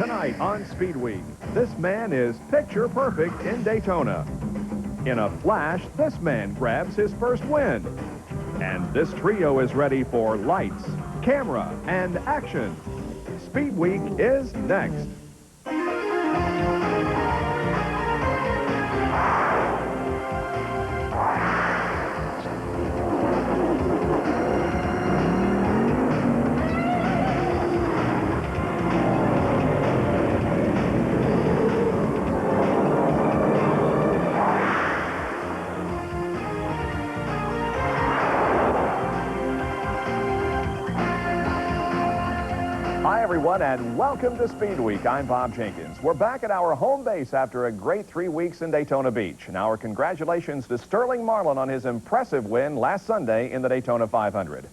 Tonight on SpeedWeek, this man is picture perfect in Daytona. In a flash, this man grabs his first win. And this trio is ready for lights, camera, and action. SpeedWeek is next. Hi, everyone, and welcome to SpeedWeek. I'm Bob Jenkins. We're back at our home base after a great 3 weeks in Daytona Beach. And our congratulations to Sterling Marlin on his impressive win last Sunday in the Daytona 500.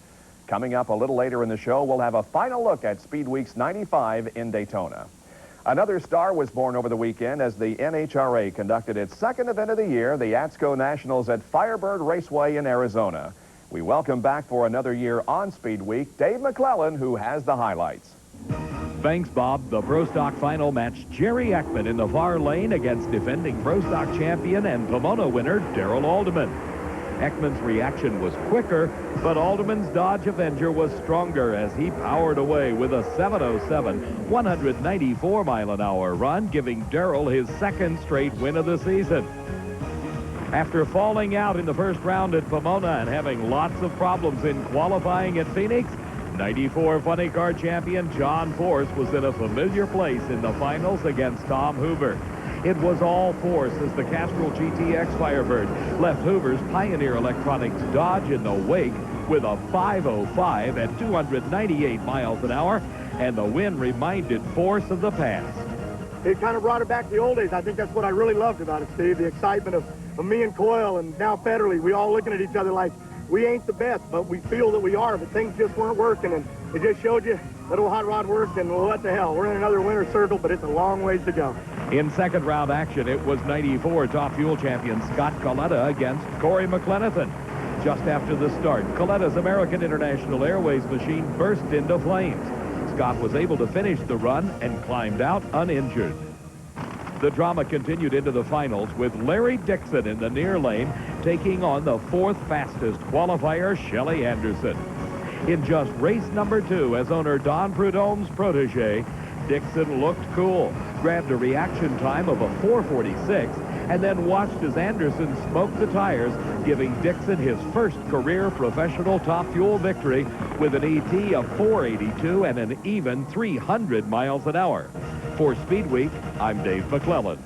Coming up a little later in the show, we'll have a final look at SpeedWeek's 95 in Daytona. Another star was born over the weekend as the NHRA conducted its second event of the year, the ATSCO Nationals at Firebird Raceway in Arizona. We welcome back for another year on SpeedWeek, Dave McClellan, who has the highlights. Thanks, Bob. The Pro Stock final matched Jerry Ekman in the far lane against defending Pro Stock champion and Pomona winner Darrell Alderman. Ekman's reaction was quicker, but Alderman's Dodge Avenger was stronger as he powered away with a 707, 194-mile-an-hour run, giving Darrell his second straight win of the season. After falling out in the first round at Pomona and having lots of problems in qualifying at Phoenix, 94 funny car champion John Force was in a familiar place in the finals against Tom Hoover. It was all Force as the Castrol GTX Firebird left Hoover's Pioneer Electronics Dodge in the wake with a 505 at 298 miles an hour, and the win reminded Force of the past. It kind of brought it back to the old days. I think that's what I really loved about it, Steve, the excitement of me and Coyle and now Federley. We all looking at each other like, we ain't the best, but we feel that we are, but things just weren't working, and it just showed you little hot rod worked, and well, what the hell, we're in another winner's circle, but it's a long ways to go. In second round action, it was 94 top fuel champion Scott Coletta against Corey McLenithan. Just after the start, Coletta's American International Airways machine burst into flames. Scott was able to finish the run and climbed out uninjured. The drama continued into the finals with Larry Dixon in the near lane taking on the fourth fastest qualifier, Shelley Anderson. In just race number 2 as owner Don Prudhomme's protege, Dixon looked cool, grabbed a reaction time of a 4:46, and then watched as Anderson smoked the tires, giving Dixon his first career professional top fuel victory with an ET of 482 and an even 300 miles an hour. For SpeedWeek, I'm Dave McClellan.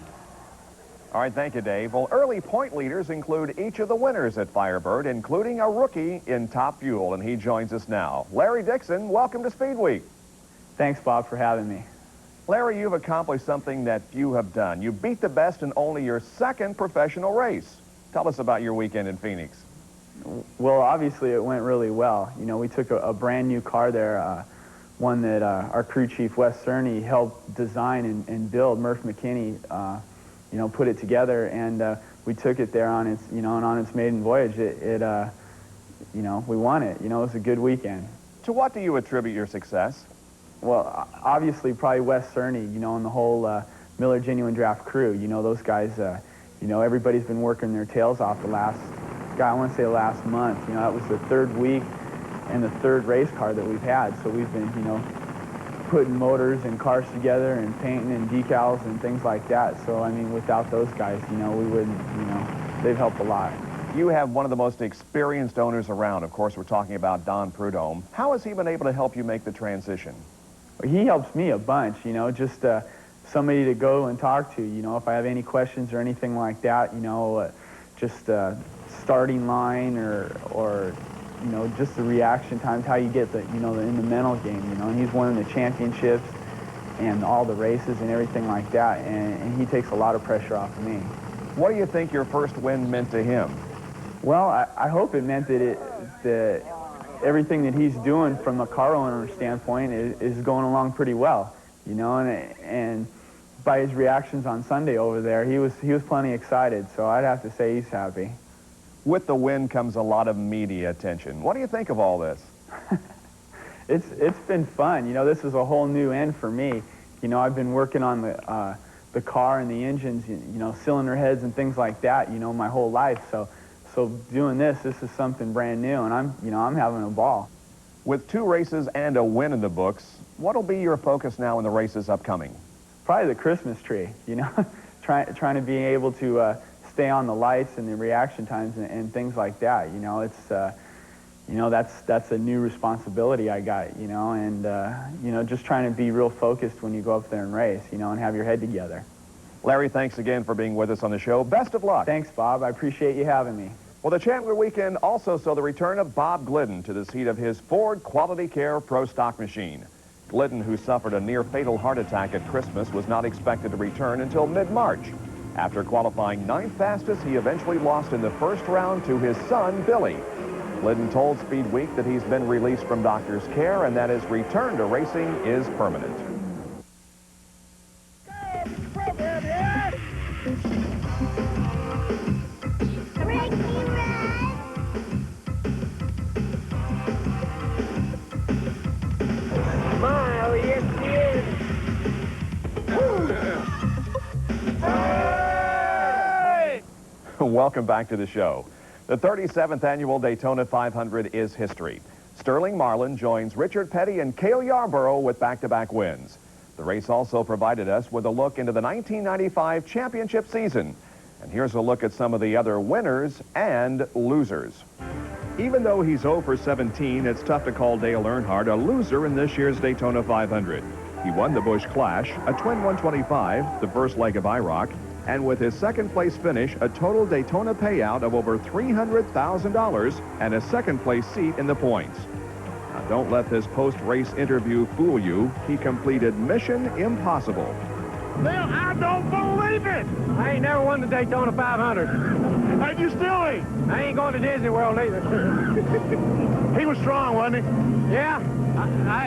All right, thank you, Dave. Well, early point leaders include each of the winners at Firebird, including a rookie in top fuel, and he joins us now. Larry Dixon, welcome to SpeedWeek. Thanks, Bob, for having me. Larry, you've accomplished something that few have done. You beat the best in only your second professional race. Tell us about your weekend in Phoenix. Well, obviously, it went really well. You know, we took a brand new car there, one that our crew chief, Wes Cerny, helped design and build. Murph McKinney, you know, put it together, and we took it there on its, you know, and on its maiden voyage. You know, we won it. You know, it was a good weekend. To what do you attribute your success? Well, obviously, probably Wes Cerny, you know, and the whole Miller Genuine Draft crew. You know, those guys, you know, everybody's been working their tails off the last, I want to say last month. You know, that was the third week and the third race car that we've had. So we've been, you know, putting motors and cars together and painting and decals and things like that. So, I mean, without those guys, you know, we wouldn't, you know, they've helped a lot. You have one of the most experienced owners around. Of course, we're talking about Don Prudhomme. How has he been able to help you make the transition? He helps me a bunch, you know, just somebody to go and talk to, you know, if I have any questions or anything like that, you know, just starting line or you know, just the reaction times, how you get the, you know, in the mental game, you know, and he's won the championships and all the races and everything like that, and he takes a lot of pressure off of me. What do you think your first win meant to him? Well, I hope it meant that everything that he's doing from a car owner standpoint is going along pretty well, you know, and by his reactions on Sunday over there, he was plenty excited, so I'd have to say he's happy. With the win comes a lot of media attention. What do you think of all this? It's been fun. You know, this is a whole new end for me. You know, I've been working on the car and the engines, you know, cylinder heads and things like that, you know, my whole life. So doing this is something brand new, and I'm having a ball. With 2 races and a win in the books, what'll be your focus now in the races upcoming? Probably the Christmas tree, you know, trying to be able to stay on the lights and the reaction times and things like that. You know, it's, you know, that's a new responsibility I got, you know, and, you know, just trying to be real focused when you go up there and race, you know, and have your head together. Larry, thanks again for being with us on the show. Best of luck. Thanks, Bob. I appreciate you having me. Well, the Chandler weekend also saw the return of Bob Glidden to the seat of his Ford Quality Care Pro Stock machine. Glidden, who suffered a near-fatal heart attack at Christmas, was not expected to return until mid-March. After qualifying 9th fastest, he eventually lost in the first round to his son, Billy. Glidden told SpeedWeek that he's been released from doctor's care and that his return to racing is permanent. Welcome back to the show. The 37th annual Daytona 500 is history. Sterling Marlin joins Richard Petty and Cale Yarborough with back-to-back wins. The race also provided us with a look into the 1995 championship season. And here's a look at some of the other winners and losers. Even though he's 0 for 17, it's tough to call Dale Earnhardt a loser in this year's Daytona 500. He won the Busch Clash, a twin 125, the first leg of IROC, and with his second-place finish, a total Daytona payout of over $300,000 and a second-place seat in the points. Now, don't let this post-race interview fool you. He completed Mission Impossible. Bill, I don't believe it! I ain't never won the Daytona 500. And you still ain't? I ain't going to Disney World either. He was strong, wasn't he? Yeah.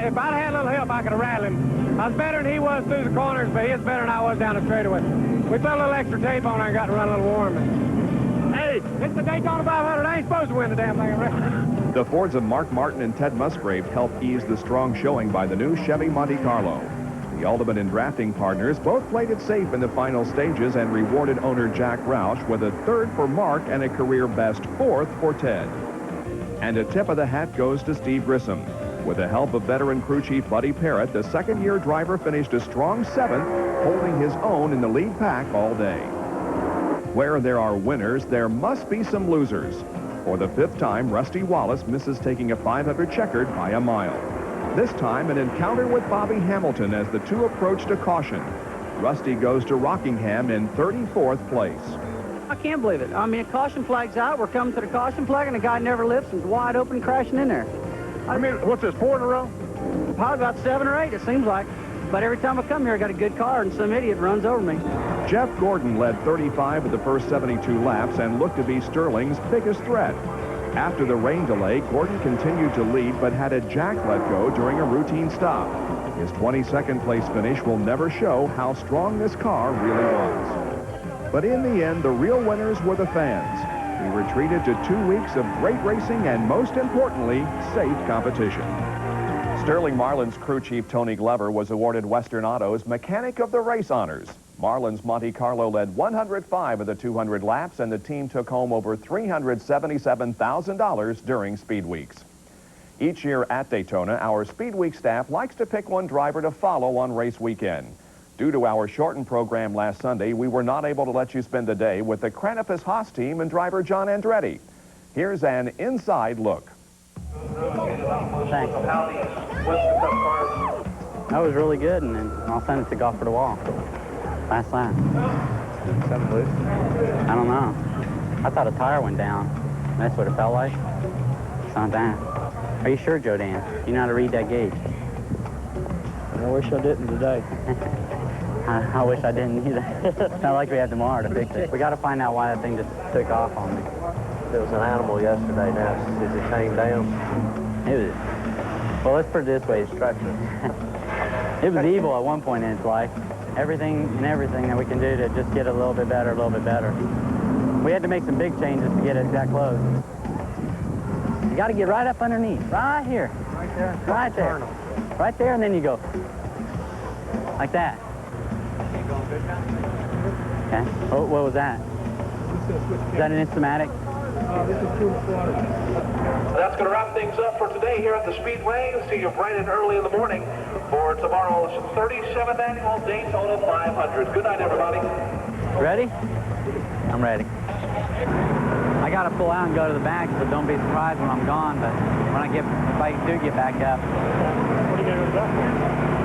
If I'd had a little help, I could have rattled him. I was better than he was through the corners, but he was better than I was down the straightaway. We put a little extra tape on there and got to run a little warm. Hey, it's the Daytona 500. I ain't supposed to win the damn thing. The Fords of Mark Martin and Ted Musgrave helped ease the strong showing by the new Chevy Monte Carlo. The Ultimate and drafting partners both played it safe in the final stages and rewarded owner Jack Roush with a 3rd for Mark and a career-best 4th for Ted. And a tip of the hat goes to Steve Grissom. With the help of veteran crew chief Buddy Parrott, the second-year driver finished a strong 7th, holding his own in the lead pack all day. Where there are winners, there must be some losers. For the 5th time, Rusty Wallace misses taking a 500 checkered by a mile. This time, an encounter with Bobby Hamilton as the two approached a caution. Rusty goes to Rockingham in 34th place. I can't believe it. I mean, caution flag's out. We're coming to the caution flag, and the guy never lifts and is wide open crashing in there. I mean, what's this, 4 in a row? Probably about 7 or 8, it seems like. But every time I come here, I got a good car, and some idiot runs over me. Jeff Gordon led 35 of the first 72 laps and looked to be Sterling's biggest threat. After the rain delay, Gordon continued to lead, but had a jack let go during a routine stop. His 22nd place finish will never show how strong this car really was. But in the end, the real winners were the fans. We were treated to 2 weeks of great racing and, most importantly, safe competition. Sterling Marlin's crew chief Tony Glover was awarded Western Auto's Mechanic of the Race honors. Marlin's Monte Carlo led 105 of the 200 laps, and the team took home over $377,000 during Speed Weeks. Each year at Daytona, our Speed Week staff likes to pick one driver to follow on race weekend. Due to our shortened program last Sunday, we were not able to let you spend the day with the Cranopus Haas team and driver John Andretti. Here's an inside look. Thanks. That was really good, and then all of a sudden it took off for the wall. Last lap. Something loose? I don't know. I thought a tire went down. That's what it felt like. It's not that. Are you sure, Joe Dan? You know how to read that gauge? I wish I didn't today. I wish I didn't either. Not like we have tomorrow to fix it. We got to find out why that thing just took off on me. There was an animal yesterday. Now, is it chained down? It was, well, let's put it this way. It's treacherous. It was evil at one point in its life. Everything that we can do to just get it a little bit better, a little bit better. We had to make some big changes to get it that close. You got to get right up underneath, right here. Right there. Right there. Right there, and then you go. Like that. Okay. Oh, what was that? Is that an Instamatic? That's going to wrap things up for today here at the Speedway. See you bright and early in the morning for tomorrow's 37th annual Daytona 500. Good night, everybody. Ready? I'm ready. I got to pull out and go to the back, so don't be surprised when I'm gone. But when if I do get back up. What are you going to do back there?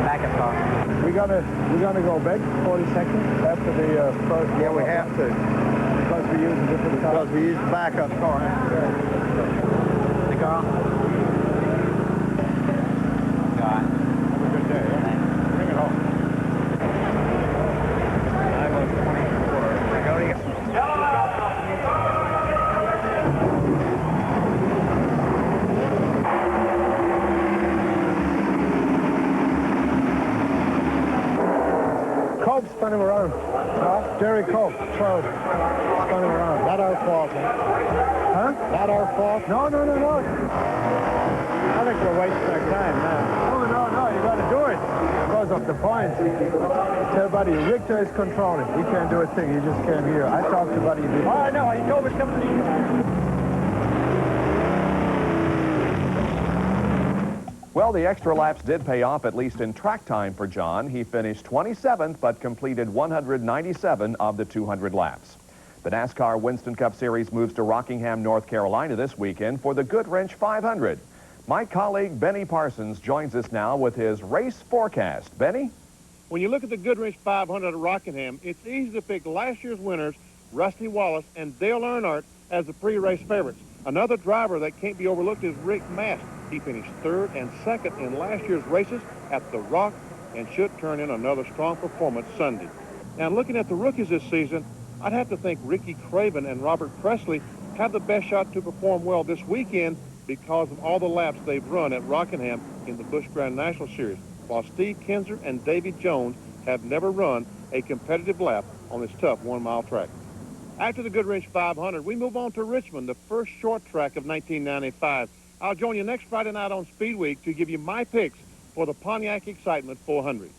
Backup car. We're gonna go back 40 seconds after the first. Yeah, we have to. Because we use a different car. Because we use the backup car. Hey, Carl. Have a good day. Yeah? Bring it home. I was 24. Cope's spinning around. Jerry Cope, 12, spinning around. Not our fault. Huh? Not our fault. No. I think we're wasting our time now. No. You got to do it because of the points. Tell Buddy, Richter is controlling. He can't do a thing. He just can't hear. I talked to Buddy. All right, no. He told me to come to the... Well, the extra laps did pay off, at least in track time for John. He finished 27th, but completed 197 of the 200 laps. The NASCAR Winston Cup Series moves to Rockingham, North Carolina this weekend for the Goodwrench 500. My colleague Benny Parsons joins us now with his race forecast. Benny? When you look at the Goodwrench 500 at Rockingham, it's easy to pick last year's winners, Rusty Wallace and Dale Earnhardt, as the pre-race favorites. Another driver that can't be overlooked is Rick Mast. He finished third and second in last year's races at the Rock and should turn in another strong performance Sunday. Now, looking at the rookies this season, I'd have to think Ricky Craven and Robert Presley have the best shot to perform well this weekend because of all the laps they've run at Rockingham in the Busch Grand National Series, while Steve Kinser and Davy Jones have never run a competitive lap on this tough one-mile track. After the Goodwrench 500, we move on to Richmond, the first short track of 1995. I'll join you next Friday night on SpeedWeek to give you my picks for the Pontiac Excitement 400.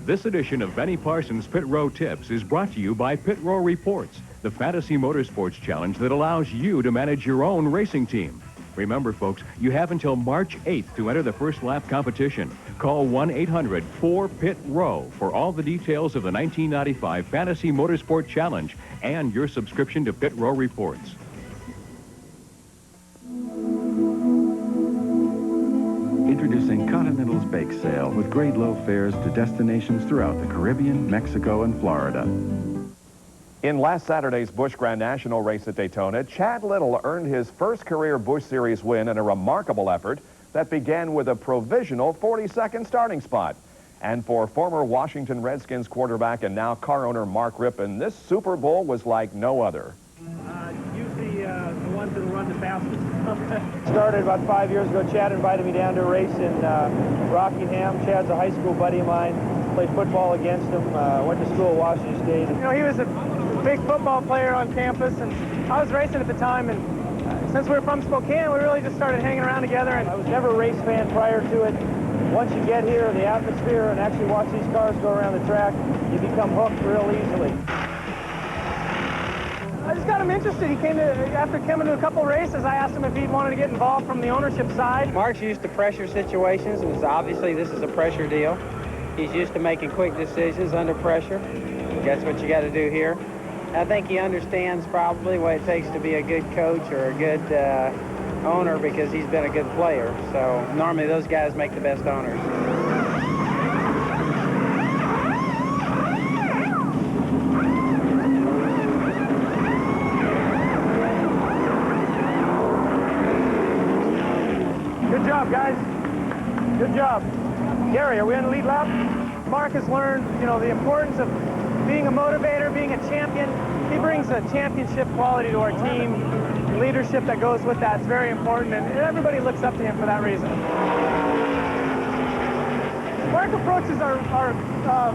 This edition of Benny Parsons' Pit Row Tips is brought to you by Pit Row Reports, the fantasy motorsports challenge that allows you to manage your own racing team. Remember, folks, you have until March 8th to enter the first lap competition. Call 1-800-4-PIT-ROW for all the details of the 1995 Fantasy Motorsport Challenge and your subscription to Pit Row Reports. Introducing Continental's Bake Sale with great low fares to destinations throughout the Caribbean, Mexico, and Florida. In last Saturday's Busch Grand National race at Daytona, Chad Little earned his first career Busch Series win in a remarkable effort that began with a provisional 42nd starting spot. And for former Washington Redskins quarterback and now car owner Mark Rippon, this Super Bowl was like no other. Usually the ones that run the fastest. Started about 5 years ago. Chad invited me down to a race in Rockingham. Chad's a high school buddy of mine. Played football against him. Went to school at Washington State. You know, he was a big football player on campus, and I was racing at the time. And since we were from Spokane, we really just started hanging around together. And I was never a race fan prior to it. Once you get here, the atmosphere, and actually watch these cars go around the track, you become hooked real easily. I just got him interested. He came to, after coming to a couple races, I asked him if he wanted to get involved from the ownership side. Mark's used to pressure situations, and obviously this is a pressure deal. He's used to making quick decisions under pressure. That's what you got to do here. I think he understands probably what it takes to be a good coach or a good owner because he's been a good player. So normally those guys make the best owners. Good job, guys. Good job. Gary, are we on the lead lap? Mark has learned, you know, the importance of being a motivator, being a champion. He brings a championship quality to our team. The leadership that goes with that is very important, and everybody looks up to him for that reason. Mark approaches our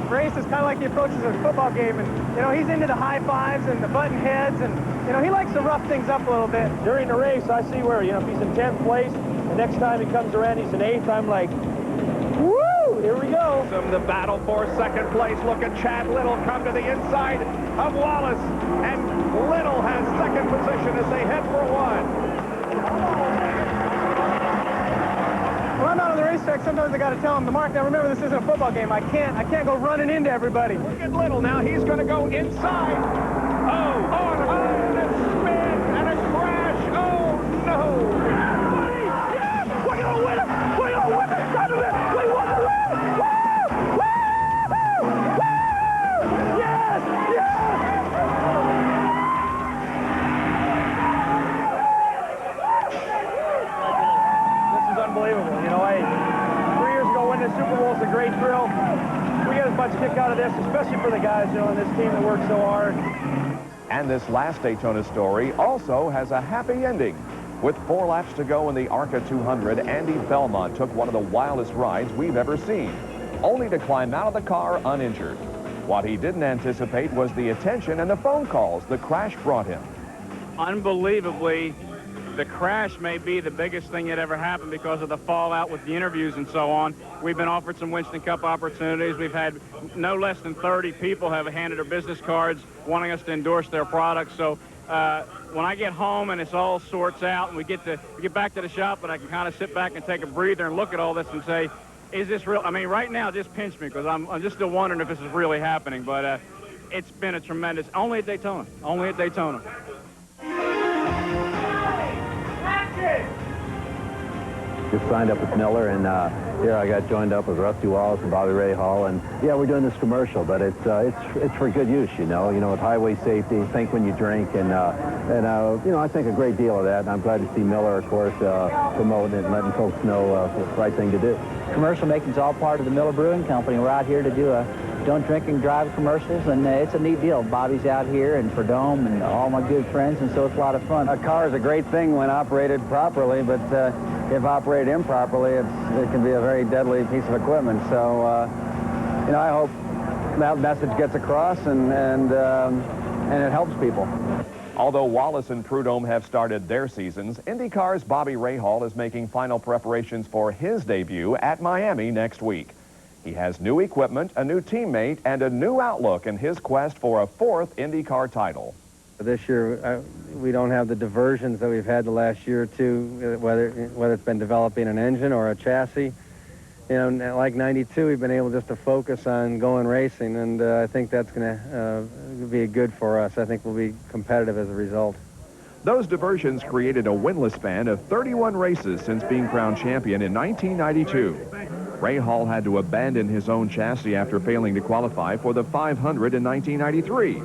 races kind of like he approaches a football game, and you know, he's into the high fives and the button heads, and you know, he likes to rough things up a little bit. During the race, I see where, you know, if he's in 10th place, the next time he comes around, he's in 8th, I'm like, woo! Here we go. From the battle for second place. Look at Chad Little come to the inside of Wallace. And Little has second position as they head for one. When I'm out on the racetrack, sometimes I got to tell them, Mark, now remember, this isn't a football game. I can't go running into everybody. Look at Little now. He's going to go inside. Oh, and a spin and a crash. Oh, no. Yeah, we're going to win it. We're going to win it. Son of it. We won the race. Woo! Woo! Woo! Yes! Yes! This is unbelievable. You know, 3 years ago winning the Super Bowl is a great thrill. We get as much kick out of this, especially for the guys, you know, in this team that works so hard. And this last Daytona story also has a happy ending. With 4 laps to go in the ARCA 200, Andy Belmont took one of the wildest rides we've ever seen, only to climb out of the car uninjured. What he didn't anticipate was the attention and the phone calls the crash brought him. Unbelievably, the crash may be the biggest thing that ever happened because of the fallout with the interviews and so on. We've been offered some Winston Cup opportunities. We've had no less than 30 people have handed their business cards wanting us to endorse their products. So when I get home and it's all sorts out and we get back to the shop, but I can kind of sit back and take a breather and look at all this and say, is this real? I mean, right now, just pinch me because I'm just still wondering if this is really happening. But it's been a tremendous, only at Daytona, only at Daytona. Just signed up with Miller, and here I got joined up with Rusty Wallace and Bobby Ray Hall, and yeah, we're doing this commercial, but it's for good use, you know, with highway safety, think when you drink, and you know, I think a great deal of that, and I'm glad to see Miller, of course, promoting it and letting folks know the right thing to do. Commercial making is all part of the Miller Brewing Company. We're out here to do don't drink and drive commercials, and it's a neat deal. Bobby's out here, and Perdome, and all my good friends, and so it's a lot of fun. A car is a great thing when operated properly, but if operated improperly, it can be a very deadly piece of equipment. So, you know, I hope that message gets across and it helps people. Although Wallace and Prudhomme have started their seasons, IndyCar's Bobby Rahal is making final preparations for his debut at Miami next week. He has new equipment, a new teammate, and a new outlook in his quest for a 4th IndyCar title. This year, we don't have the diversions that we've had the last year or two, whether it's been developing an engine or a chassis. You know, like 92, we've been able just to focus on going racing, and I think that's going to be good for us. I think we'll be competitive as a result. Those diversions created a winless span of 31 races since being crowned champion in 1992. Rahal had to abandon his own chassis after failing to qualify for the 500 in 1993.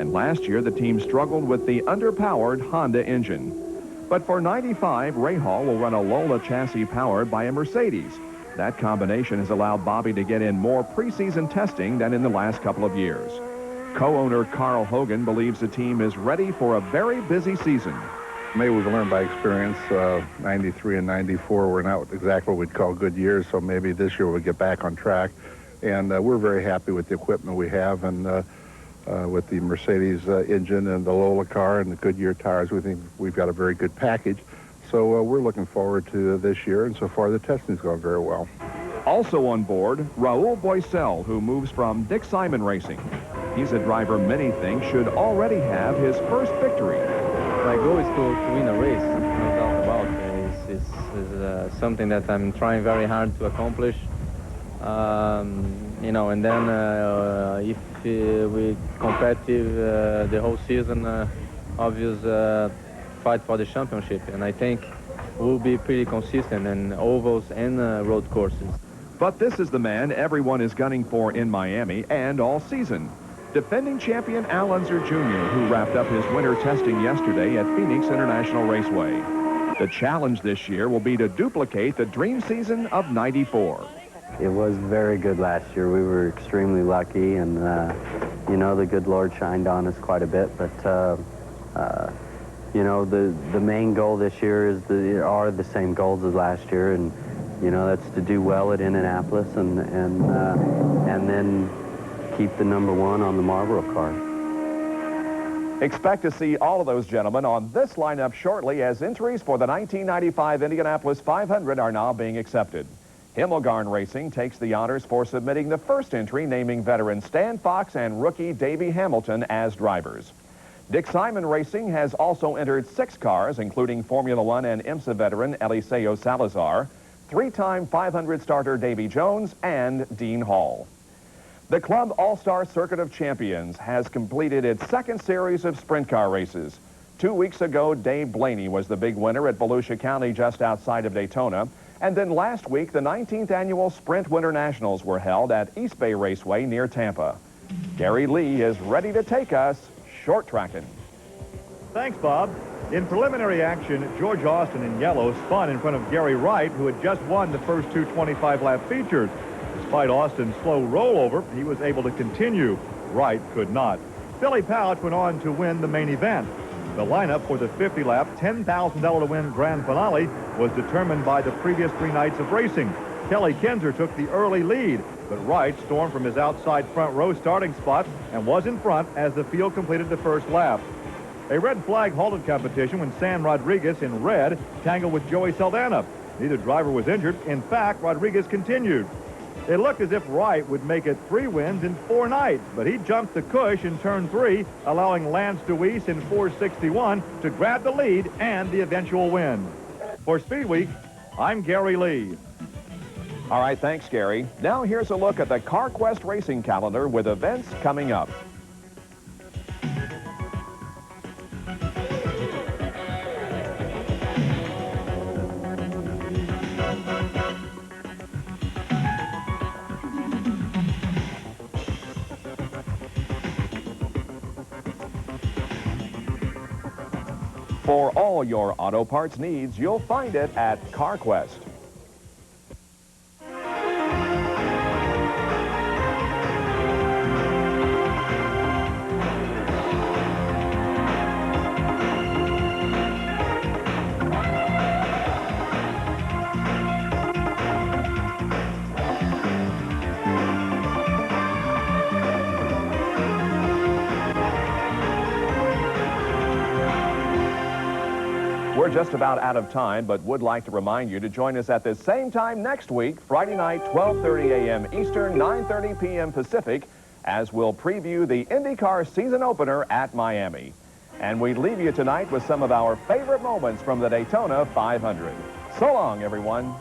And last year, the team struggled with the underpowered Honda engine. But for 95, Rahal will run a Lola chassis powered by a Mercedes. That combination has allowed Bobby to get in more preseason testing than in the last couple of years. Co-owner Carl Hogan believes the team is ready for a very busy season. Maybe we've learned by experience. 93 and 94 were not exactly what we'd call good years, so maybe this year we'll get back on track. And we're very happy with the equipment we have, and with the Mercedes engine and the Lola car and the Goodyear tires, we think we've got a very good package. So we're looking forward to this year, and so far the testing's going very well. Also on board, Raul Boisel, who moves from Dick Simon Racing. He's a driver many think should already have his first victory. My goal is to win a race, no doubt about it. It's something that I'm trying very hard to accomplish. You know, and then if we competitive the whole season, obvious fight for the championship, and I think we'll be pretty consistent in ovals and road courses. But this is the man everyone is gunning for in Miami and all season. Defending champion Al Unser Jr., who wrapped up his winter testing yesterday at Phoenix International Raceway. The challenge this year will be to duplicate the dream season of 94. It was very good last year. We were extremely lucky, and you know, the good Lord shined on us quite a bit. But you know, the main goal this year are the same goals as last year, and you know, that's to do well at Indianapolis and then keep the #1 on the Marlboro car. Expect to see all of those gentlemen on this lineup shortly as entries for the 1995 Indianapolis 500 are now being accepted. Himmelgarn Racing takes the honors for submitting the first entry naming veteran Stan Fox and rookie Davey Hamilton as drivers. Dick Simon Racing has also entered 6 cars, including Formula One and IMSA veteran Eliseo Salazar, 3-time 500 starter Davy Jones, and Dean Hall. The Club All-Star Circuit of Champions has completed its second series of sprint car races. 2 weeks ago, Dave Blaney was the big winner at Volusia County just outside of Daytona. And then last week, the 19th annual Sprint Winter Nationals were held at East Bay Raceway near Tampa. Gary Lee is ready to take us short tracking. Thanks, Bob. In preliminary action, George Austin in yellow spun in front of Gary Wright, who had just won the first 2 25-lap features. Despite Austin's slow rollover, he was able to continue. Wright could not. Billy Pauch went on to win the main event. The lineup for the 50-lap, $10,000 to win grand finale was determined by the previous 3 nights of racing. Kelly Kinzer took the early lead, but Wright stormed from his outside front row starting spot and was in front as the field completed the first lap. A red flag halted competition when San Rodriguez in red tangled with Joey Saldana. Neither driver was injured. In fact, Rodriguez continued. It looked as if Wright would make it 3 wins in 4 nights, but he jumped the cush in turn 3, allowing Lance DeWeese in 461 to grab the lead and the eventual win. For SpeedWeek, I'm Gary Lee. All right, thanks, Gary. Now here's a look at the CarQuest racing calendar with events coming up. For all your auto parts needs, you'll find it at CarQuest. We're just about out of time, but would like to remind you to join us at the same time next week, Friday night, 12:30 a.m. Eastern, 9:30 p.m. Pacific, as we'll preview the IndyCar season opener at Miami. And we leave you tonight with some of our favorite moments from the Daytona 500. So long, everyone.